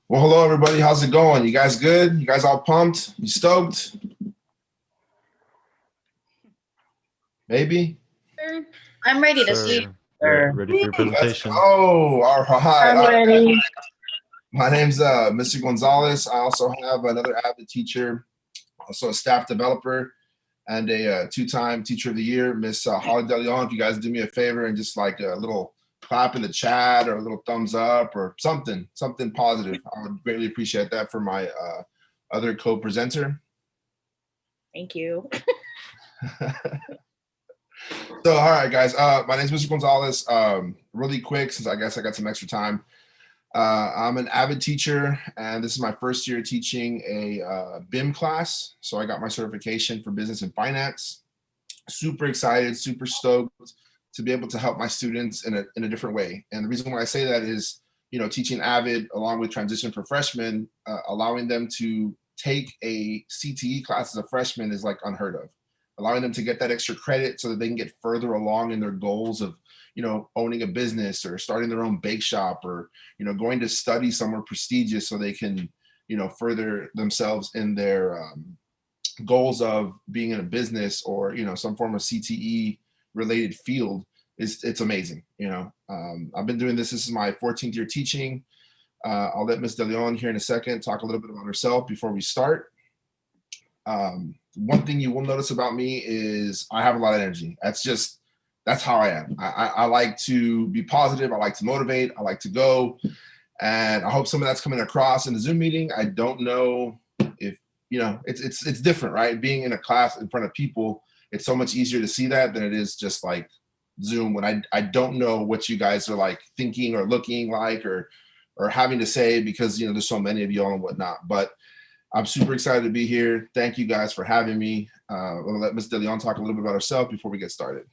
Well, hello everybody. How's it going? You guys good? You guys all pumped? You stoked? Maybe? I'm ready to see. Sir, ready for your Let's presentation? go. All right. I'm ready. My name's Mr. Gonzalez. I also have another AVID teacher, also a staff developer, and a two-time teacher of the year, Miss Holly DeLeon. If you guys do me a favor and just like a little clap in the chat or a little thumbs up or something positive, I would greatly appreciate that for my other co-presenter. Thank you. So, all right, guys. My name is Mr. Gonzalez. Really quick, since I guess I got some extra time. I'm an AVID teacher, and this is my first year teaching a BIM class. So I got my certification for business and finance. Super excited, super stoked to be able to help my students in a different way. And the reason why I say that is, you know, teaching AVID along with transition for freshmen, allowing them to take a CTE class as a freshman is like unheard of. Allowing them to get that extra credit so that they can get further along in their goals of, you know, owning a business or starting their own bake shop or, you know, going to study somewhere prestigious so they can, you know, further themselves in their goals of being in a business or, you know, some form of CTE related field. It's amazing. You know, I've been doing this. This is my 14th year teaching. I'll let Ms. DeLeon here in a second talk a little bit about herself before we start. One thing you will notice about me is I have a lot of energy. That's how I am. I like to be positive. I like to motivate. I like to go. And I hope some of that's coming across in the Zoom meeting. I don't know if, you know, it's different, right? Being in a class in front of people, it's so much easier to see that than it is just like Zoom when I don't know what you guys are like thinking or looking like or having to say because, you know, there's so many of you all and whatnot. But I'm super excited to be here. Thank you guys for having me. We'll let Ms. DeLeon talk a little bit about herself before we get started.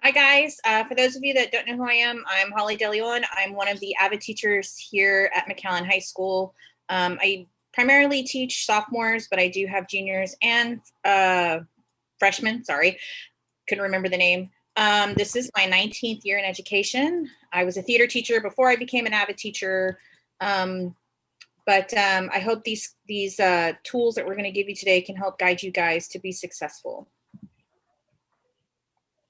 Hi, guys. For those of you that don't know who I am, I'm Holly DeLeon. I'm one of the AVID teachers here at McAllen High School. I primarily teach sophomores, but I do have juniors and freshmen. Sorry, couldn't remember the name. This is my 19th year in education. I was a theater teacher before I became an AVID teacher. But I hope these tools that we're going to give you today can help guide you guys to be successful.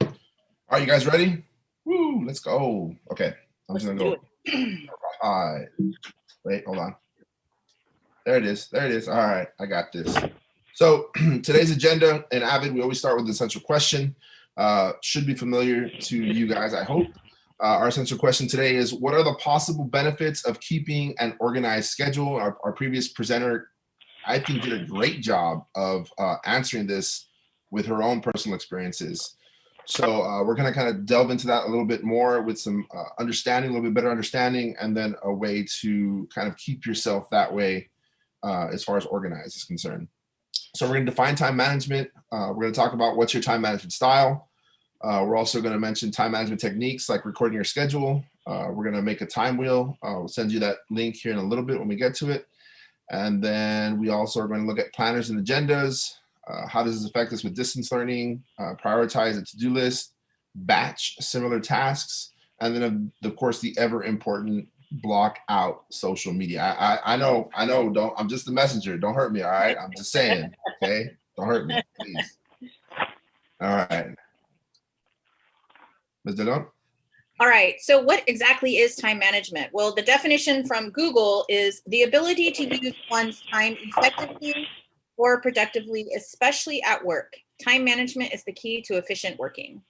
All right, you guys ready? Woo, let's go. Okay, I'm just gonna go. All right. Wait, hold on. There it is. There it is. All right, I got this. So today's agenda in AVID, we always start with the essential question. Should be familiar to you guys, I hope. Our essential question today is, what are the possible benefits of keeping an organized schedule? Our previous presenter, I think, did a great job of answering this with her own personal experiences. So we're going to kind of delve into that a little bit more with some understanding, a little bit better understanding, and then a way to kind of keep yourself that way as far as organized is concerned. So we're going to define time management. We're going to talk about what's your time management style. We're also going to mention time management techniques like recording your schedule. We're going to make a time wheel. We'll send you that link here in a little bit when we get to it. And then we also are going to look at planners and agendas. How does this affect us with distance learning? Prioritize a to-do list, batch similar tasks, and then of course the ever important block out social media. I know. I'm just the messenger. Don't hurt me. All right. I'm just saying. Okay. Don't hurt me, please. All right. Ms. DeLeon? All right, so what exactly is time management? Well, the definition from Google is the ability to use one's time effectively or productively, especially at work. Time management is the key to efficient working.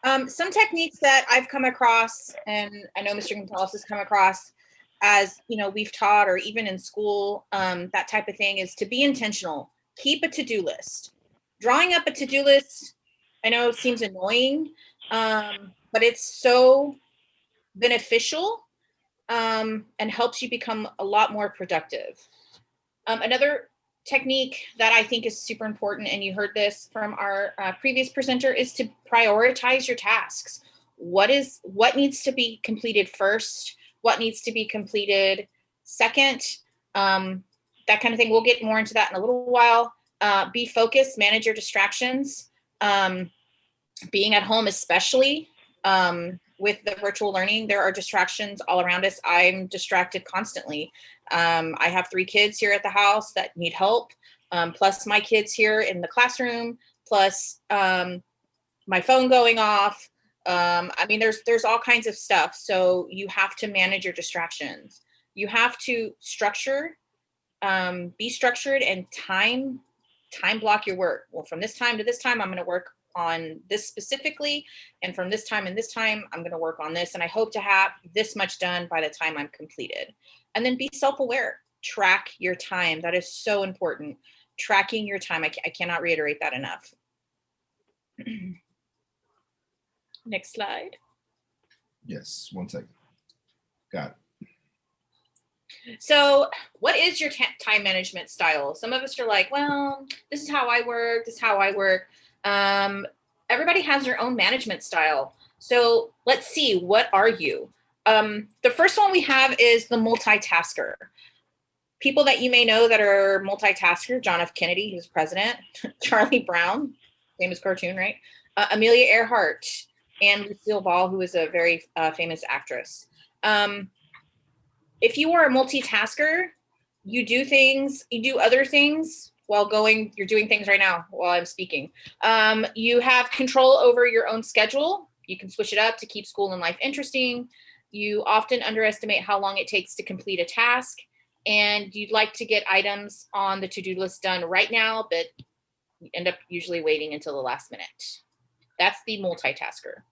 Some techniques that I've come across, and I know Mr. Gonzalez has come across as, you know, we've taught or even in school, that type of thing, is to be intentional. Keep a to-do list. Drawing up a to-do list, I know it seems annoying, but it's so beneficial and helps you become a lot more productive. Another technique that I think is super important, and you heard this from our previous presenter, is to prioritize your tasks. What needs to be completed first? What needs to be completed second? That kind of thing. We'll get more into that in a little while. Be focused, manage your distractions. Being at home especially, with the virtual learning, there are distractions all around us. I'm distracted constantly. I have 3 kids here at the house that need help, plus my kids here in the classroom, plus my phone going off. I mean, there's all kinds of stuff. So you have to manage your distractions. You have to structure, be structured, and time block your work. Well, from this time to this time, I'm going to work on this specifically, and from this time and this time, I'm going to work on this, and I hope to have this much done by the time I'm completed. And then be self-aware. Track your time. That is so important. Tracking your time. I cannot reiterate that enough. Next slide. Yes, 1 second. Got it. So what is your time management style? Some of us are like, well, this is how I work. This is how I work. Everybody has their own management style. So let's see, what are you? The first one we have is the multitasker. People that you may know that are multitasker: John F. Kennedy, who's president, Charlie Brown, famous cartoon, right? Amelia Earhart, and Lucille Ball, who is a very famous actress. If you are a multitasker, you do other things while you're doing things right now while I'm speaking. You have control over your own schedule. You can switch it up to keep school and life interesting. You often underestimate how long it takes to complete a task, and you'd like to get items on the to-do list done right now, but you end up usually waiting until the last minute. That's the multitasker.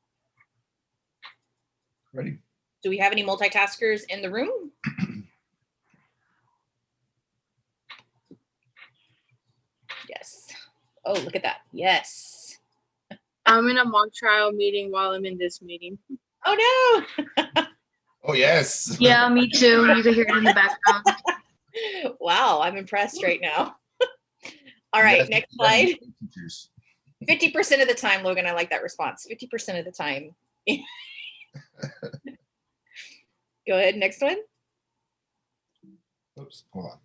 Ready? Do we have any multitaskers in the room? Yes. Oh, look at that. Yes. I'm in a mock trial meeting while I'm in this meeting. Oh, no. Oh, yes. Yeah, me too. You can hear it in the background. Wow, I'm impressed right now. All right, Yes, next slide. teachers. 50% of the time, Logan, I like that response. 50% of the time. Go ahead, next one. Oops, hold on.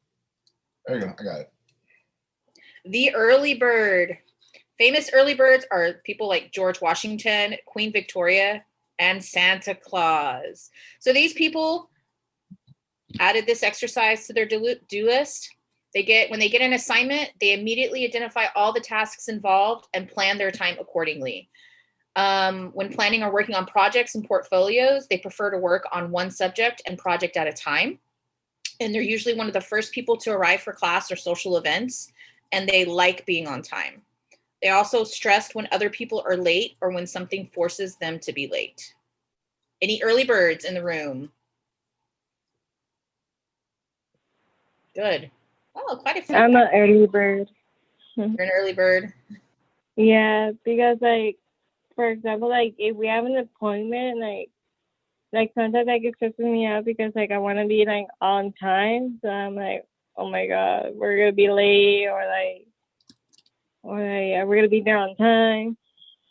There you go, I got it. The early bird. Famous early birds are people like George Washington, Queen Victoria, and Santa Claus. So these people added this exercise to their do list. When they get an assignment, they immediately identify all the tasks involved and plan their time accordingly. When planning or working on projects and portfolios, they prefer to work on one subject and project at a time. And they're usually one of the first people to arrive for class or social events, and they like being on time. They also stressed when other people are late or when something forces them to be late. Any early birds in the room? Good. Oh, quite a few. I'm an early bird. You're an early bird. Yeah, because like, for example, like if we have an appointment, like sometimes like it stresses me out because like I want to be like on time. So I'm like, oh my God, we're gonna be late, or we're gonna be there on time.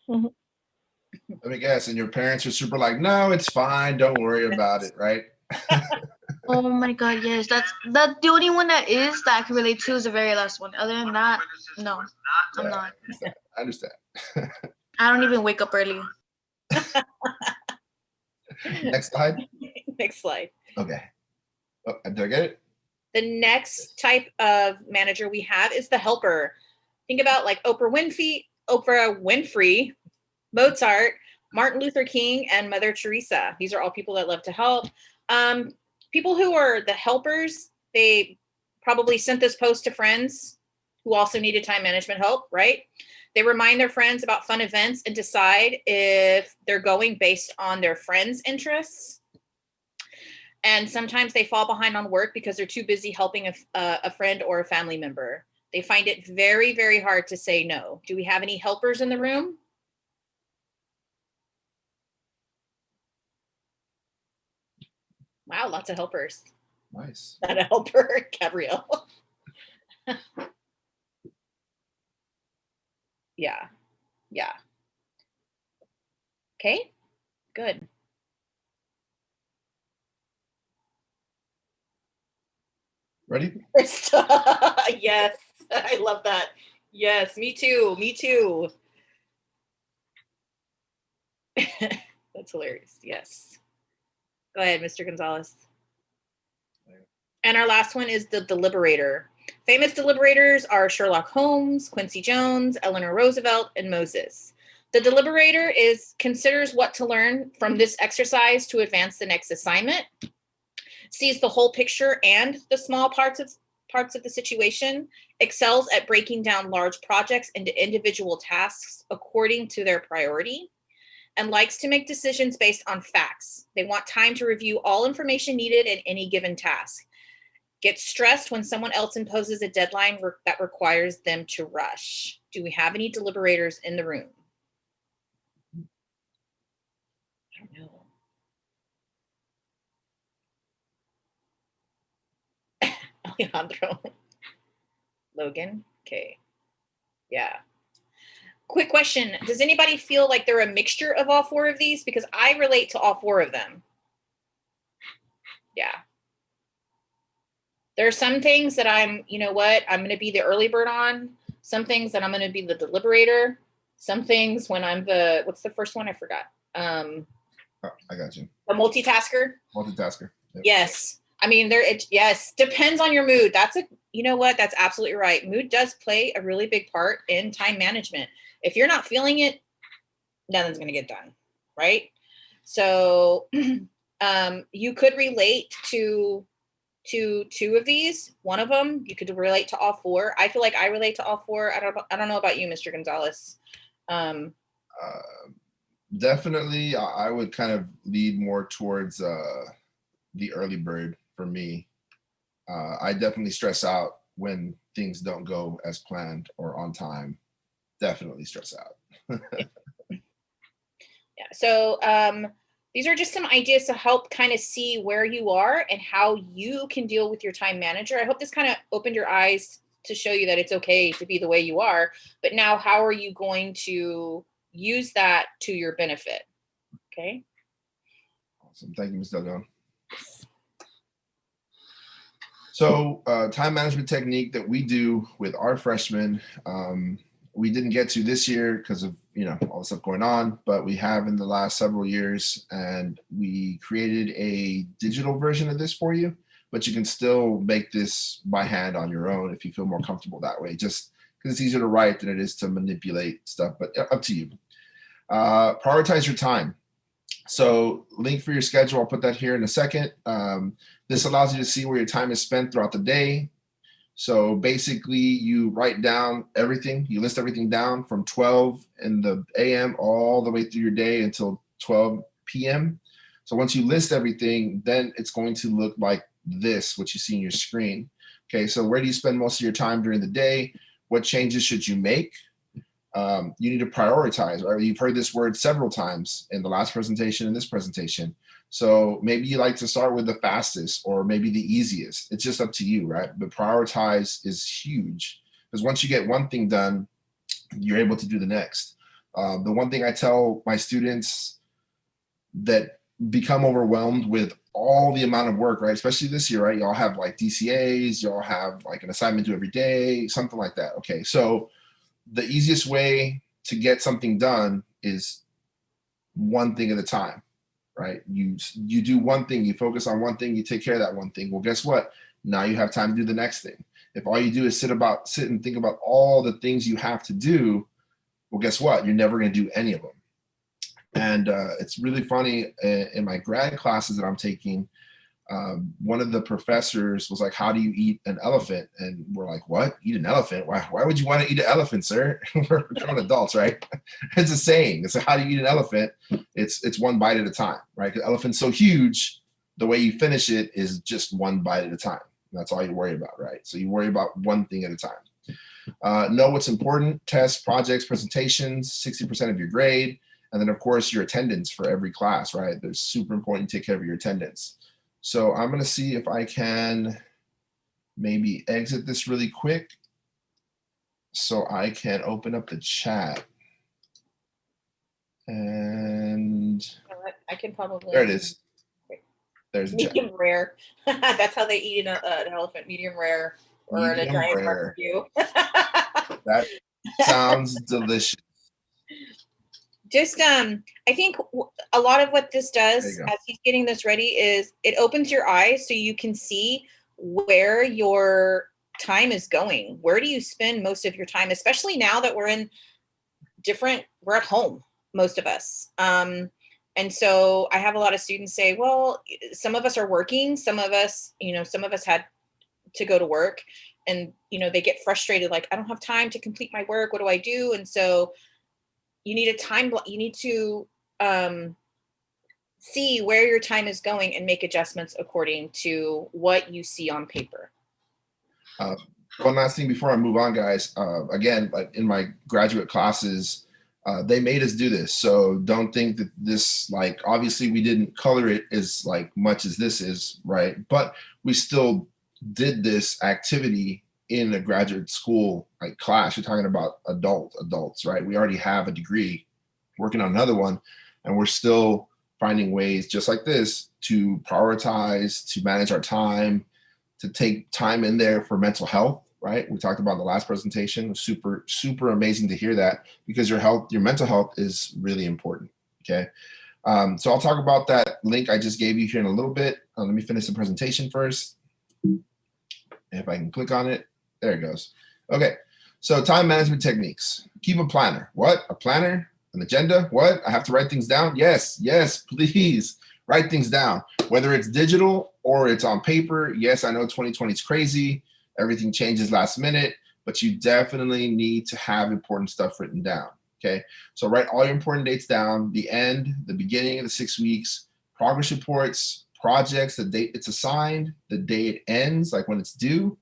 Let me guess, and your parents are super like, no, it's fine, don't worry about it, right? Oh my God, yes. That's the only one that I can relate to is the very last one. Other than that, no, I'm not. I understand. I don't even wake up early. Next slide. Next slide. Okay. Oh, did I get it? The next type of manager we have is the helper. Think about like Oprah Winfrey, Mozart, Martin Luther King, and Mother Teresa. These are all people that love to help. People who are the helpers, they probably sent this post to friends who also needed time management help, right? They remind their friends about fun events and decide if they're going based on their friends' interests. And sometimes they fall behind on work because they're too busy helping a friend or a family member. They find it very, very hard to say no. Do we have any helpers in the room? Wow, lots of helpers. Nice. Not a helper, Gabrielle. Yeah. Okay, good. Ready? Yes, I love that. Yes, me too. That's That's hilarious. Yes. Go ahead, Mr. Gonzalez. And our last one is the Deliberator. Famous Deliberators are Sherlock Holmes, Quincy Jones, Eleanor Roosevelt, and Moses. The Deliberator considers what to learn from this exercise to advance the next assignment, sees the whole picture and the small parts of the situation, excels at breaking down large projects into individual tasks according to their priority, and likes to make decisions based on facts. They want time to review all information needed in any given task. Get stressed when someone else imposes a deadline that requires them to rush. Do we have any Deliberators in the room? I don't know. Alejandro. Logan? Okay. Yeah. Quick question. Does anybody feel like they're a mixture of all four of these? Because I relate to all four of them. Yeah. There are some things that I'm going to be the early bird on. Some things that I'm going to be the Deliberator. Some things when I'm what's the first one? I forgot. I got you. The Multitasker. Multitasker. Yep. Yes. I mean, yes, depends on your mood. That's that's absolutely right. Mood does play a really big part in time management. If you're not feeling it, nothing's going to get done. Right. So you could relate to two of these. One of them, you could relate to all four. I feel like I relate to all four. I don't know about you, Mr. Gonzalez. Definitely, I would kind of lead more towards the early bird for me. I definitely stress out when things don't go as planned or on time. Definitely stress out. Yeah. So these are just some ideas to help kind of see where you are and how you can deal with your time manager. I hope this kind of opened your eyes to show you that it's okay to be the way you are. But now, how are you going to use that to your benefit? Okay. Awesome. Thank you, Ms. Delgado. So time management technique that we do with our freshmen, we didn't get to this year because of all the stuff going on, but we have in the last several years, and we created a digital version of this for you, but you can still make this by hand on your own if you feel more comfortable that way, just because it's easier to write than it is to manipulate stuff, but up to you. Prioritize your time. So link for your schedule, I'll put that here in a second. This allows you to see where your time is spent throughout the day. So basically you write down everything, you list everything down from 12 in the AM all the way through your day until 12 PM. So once you list everything, then it's going to look like this, what you see on your screen. Okay, so where do you spend most of your time during the day? What changes should you make? You need to prioritize, right? You've heard this word several times in the last presentation and this presentation. So maybe you like to start with the fastest or maybe the easiest. It's just up to you, right? But prioritize is huge because once you get one thing done, you're able to do the next. The one thing I tell my students that become overwhelmed with all the amount of work, right? Especially this year, right? Y'all have like DCAs, y'all have like an assignment due every day, something like that. Okay, so the easiest way to get something done is one thing at a time, right? You do one thing, you focus on one thing, you take care of that one thing. Well, guess what? Now you have time to do the next thing. If all you do is sit and think about all the things you have to do, well, guess what? You're never going to do any of them. And it's really funny in my grad classes that I'm taking, one of the professors was like, how do you eat an elephant? And we're like, what? Eat an elephant? Why would you want to eat an elephant, sir? We're grown adults, right? It's a saying. It's like, how do you eat an elephant? It's one bite at a time, right? Because elephant's so huge, the way you finish it is just one bite at a time. That's all you worry about, right? So you worry about one thing at a time. Know what's important: tests, projects, presentations, 60% of your grade. And then, of course, your attendance for every class, right? They're super important to take care of your attendance. So I'm going to see if I can maybe exit this really quick so I can open up the chat. And I can probably. There it is. There's the medium chat. Rare. That's how they eat an elephant, medium rare or in a giant barbecue. That sounds delicious. just I think a lot of what this There does you go. as he's getting this ready is it opens your eyes so you can see where your time is going. Where do you spend most of your time, especially now that we're at home, most of us. And so I have a lot of students say, well, some of us are working, some of us had to go to work, and they get frustrated, like, I don't have time to complete my work. What do I do? And so you need a time block. You need to see where your time is going and make adjustments according to what you see on paper. One last thing before I move on, guys. Again, like in my graduate classes, they made us do this. So don't think that this, like, obviously we didn't color it as like much as this is, right? But we still did this activity in a graduate school like class. You're talking about adults, right? We already have a degree, working on another one, and we're still finding ways just like this to prioritize, to manage our time, to take time in there for mental health, right? We talked about in the last presentation. It was super, super amazing to hear that, because your mental health is really important, okay? So I'll talk about that link I just gave you here in a little bit. Let me finish the presentation first. If I can click on it, there it goes. Okay, so time management techniques. Keep a planner. What? A planner? An agenda? What? I have to write things down? Yes, please write things down. Whether it's digital or it's on paper. Yes, I know 2020 is crazy. Everything changes last minute, but you definitely need to have important stuff written down, okay? So write all your important dates down, the end, the beginning of the 6 weeks, progress reports, projects, the date it's assigned, the day it ends, like when it's due,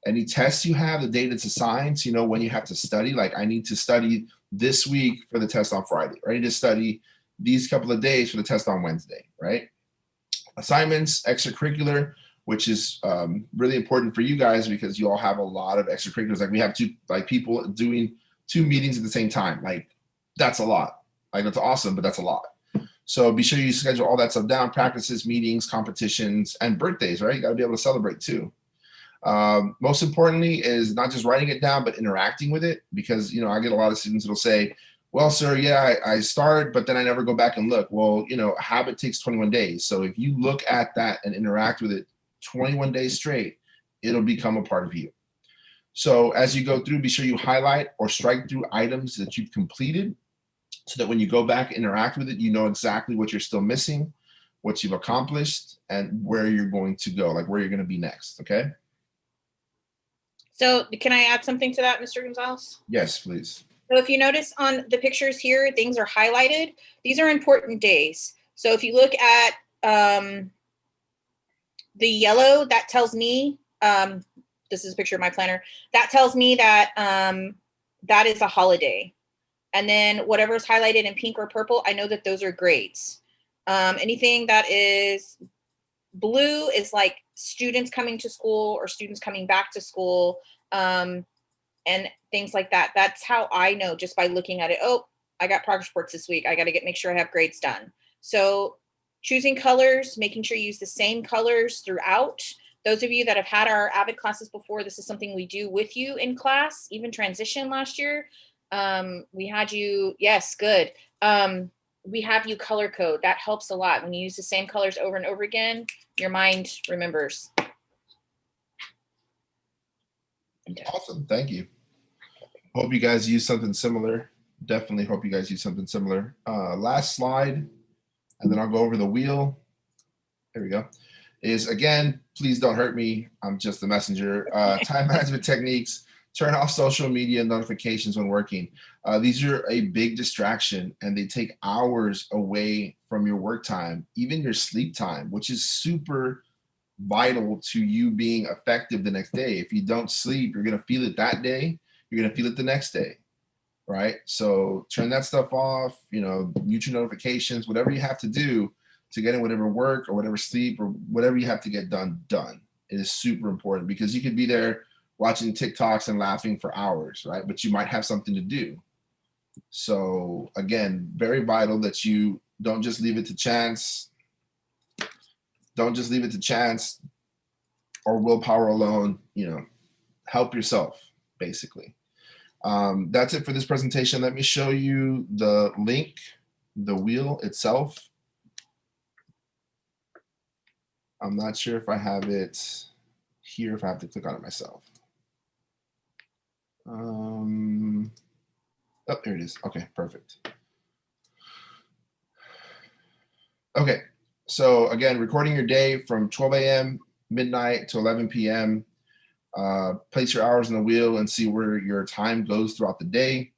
any tests you have, the date it's assigned, so you know when you have to study. Like, I need to study this week for the test on Friday, or I need to study these couple of days for the test on Wednesday, right? Assignments, extracurricular, which is really important for you guys because you all have a lot of extracurriculars. Like, we have people doing 2 meetings at the same time. Like, that's a lot. Like, that's awesome, but that's a lot. So be sure you schedule all that stuff down: practices, meetings, competitions, and birthdays, right? You got to be able to celebrate too. Most importantly is not just writing it down, but interacting with it, because, I get a lot of students that'll say, well, sir, yeah, I start, but then I never go back and look. Well, a habit takes 21 days. So if you look at that and interact with it 21 days straight, it'll become a part of you. So as you go through, be sure you highlight or strike through items that you've completed, so that when you go back and interact with it, you know exactly what you're still missing, what you've accomplished, and where you're going to go, like where you're going to be next, okay? So can I add something to that, Mr. Gonzalez? Yes, please. So if you notice on the pictures here, things are highlighted. These are important days. So if you look at the yellow, that tells me, this is a picture of my planner, that tells me that that is a holiday. And then whatever's highlighted in pink or purple, I know that those are grades. Anything that is blue is like students coming to school or students coming back to school, and things like that. That's how I know, just by looking at it. Oh, I got progress reports this week. I got to make sure I have grades done. So choosing colors, making sure you use the same colors throughout. Those of you that have had our AVID classes before, this is something we do with you in class, even transition last year. We had you, yes, good. We have you color code. That helps a lot. When you use the same colors over and over again, your mind remembers. Awesome, thank you. Hope you guys use something similar. Definitely hope you guys use something similar. Last slide, and then I'll go over the wheel. There we go. Is, again, please don't hurt me. I'm just the messenger. Time management techniques. Turn off social media notifications when working. These are a big distraction, and they take hours away from your work time, even your sleep time, which is super vital to you being effective the next day. If you don't sleep, you're going to feel it that day. You're going to feel it the next day, right? So turn that stuff off, mute your notifications, whatever you have to do to get in whatever work or whatever sleep or whatever you have to get done. It is super important, because you could be there watching TikToks and laughing for hours, right? But you might have something to do. So again, very vital that you don't just leave it to chance. Don't just leave it to chance or willpower alone. Help yourself, basically. That's it for this presentation. Let me show you the link the wheel itself. I'm not sure if I have it here, if I have to click on it myself. Oh, there it is. Okay, perfect. Okay, so again, recording your day from 12 a.m., midnight to 11 p.m. Place your hours in the wheel and see where your time goes throughout the day.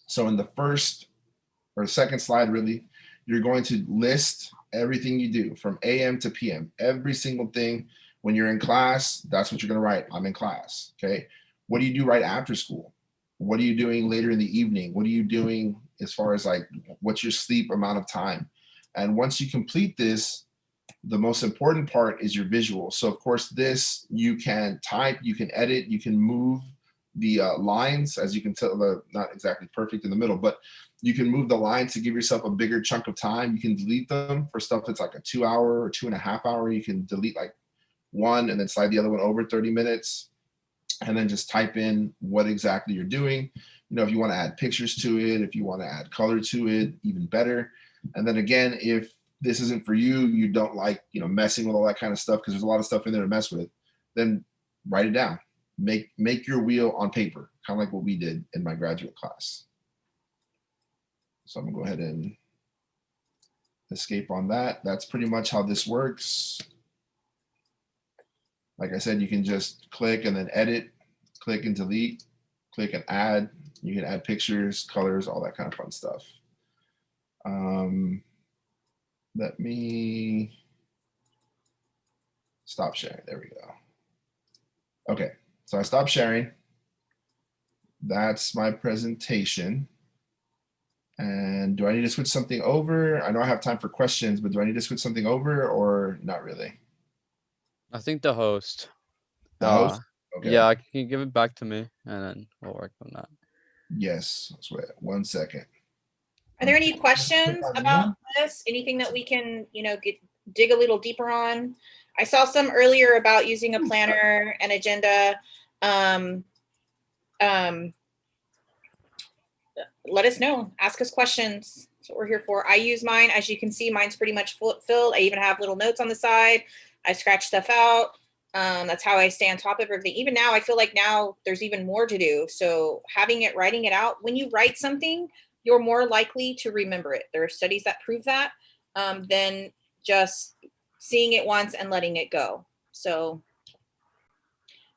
So in the first or second slide, really, you're going to list everything you do from AM to PM, every single thing. When you're in class, that's what you're going to write. I'm in class. Okay. What do you do right after school? What are you doing later in the evening? What are you doing as far as like, what's your sleep amount of time? And once you complete this, the most important part is your visual. So of course, this you can type, you can edit, you can move the lines, as you can tell, not exactly perfect in the middle, but you can move the lines to give yourself a bigger chunk of time. You can delete them for stuff that's like a 2 hour or 2.5 hour. You can delete like one and then slide the other one over 30 minutes and then just type in what exactly you're doing. You know, if you want to add pictures to it, if you want to add color to it, even better. And then again, if this isn't for you, you don't like, you know, messing with all that kind of stuff, because there's a lot of stuff in there to mess with, then write it down. Make your wheel on paper, kind of like what we did in my graduate class. So I'm gonna go ahead and escape on that. That's pretty much how this works. Like I said, you can just click and then edit, click and delete, click and add. You can add pictures, colors, all that kind of fun stuff. Let me stop sharing. There we go. Okay, so I stopped sharing. That's my presentation. And do I need to switch something over? I know I have time for questions, but do I need to switch something over or not really? I think the host. The host? Okay. Yeah, can you give it back to me and then we'll work on that. Yes, let's wait 1 second. Are there any questions about this? Anything that we can, you know, dig a little deeper on? I saw some earlier about using a planner and agenda. Let us know. Ask us questions. That's what we're here for. I use mine. As you can see, mine's pretty much filled. I even have little notes on the side. I scratch stuff out. That's how I stay on top of everything. Even now, I feel like now there's even more to do. So writing it out, when you write something, you're more likely to remember it. There are studies that prove that, than just seeing it once and letting it go. So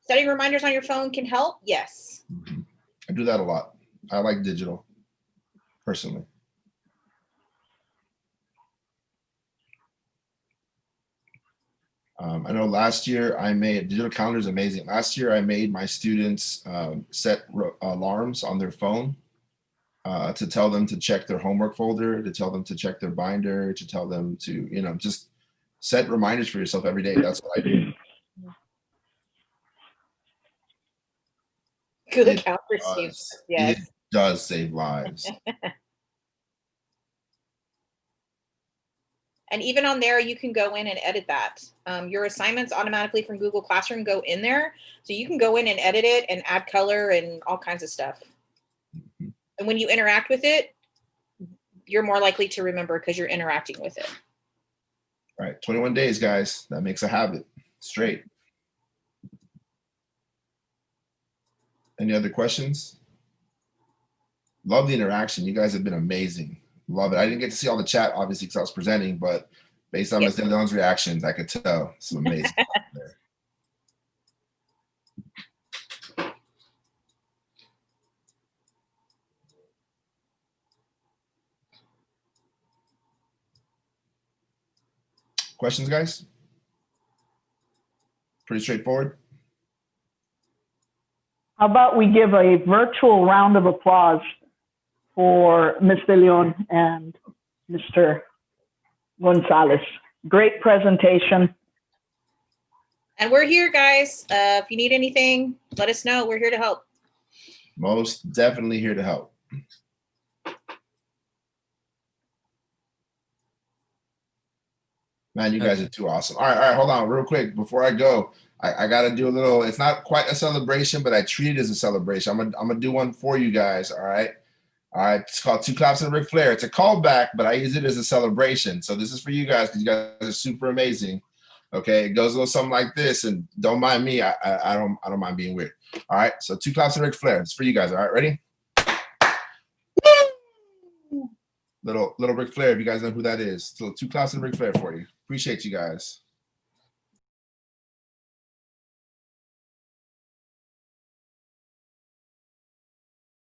setting reminders on your phone can help. Yes. I do that a lot. I like digital, personally. I know last year I made, digital calendar is amazing. Last year I made my students set alarms on their phone to tell them to check their homework folder, to tell them to check their binder, to tell them to, you know, just set reminders for yourself every day. That's what I do. Good account for students. Yes. It does save lives. And even on there, you can go in and edit that. Your assignments automatically from Google Classroom go in there. So you can go in and edit it and add color and all kinds of stuff. And when you interact with it, you're more likely to remember because you're interacting with it. All right, 21 days, guys. That makes a habit. Straight. Any other questions? Love the interaction. You guys have been amazing. Love it. I didn't get to see all the chat, obviously, because I was presenting, but based on Ms. DeLeon's reactions, I could tell some amazing there. Questions, guys? Pretty straightforward. How about we give a virtual round of applause for Ms. De Leon and Mr. Gonzalez. Great presentation. And we're here, guys. If you need anything, let us know. We're here to help. Most definitely here to help. Man, you guys are too awesome. All right, hold on real quick. Before I go, I got to do a little, it's not quite a celebration, but I treat it as a celebration. I'm gonna do one for you guys, all right? All right, it's called Two Claps and a Ric Flair. It's a callback, but I use it as a celebration. So this is for you guys because you guys are super amazing. Okay, it goes a little something like this, and don't mind me. I don't mind being weird. All right, so Two Claps and a Ric Flair. It's for you guys. All right, ready? Little Ric Flair. If you guys know who that is, so Two Claps and a Ric Flair for you. Appreciate you guys.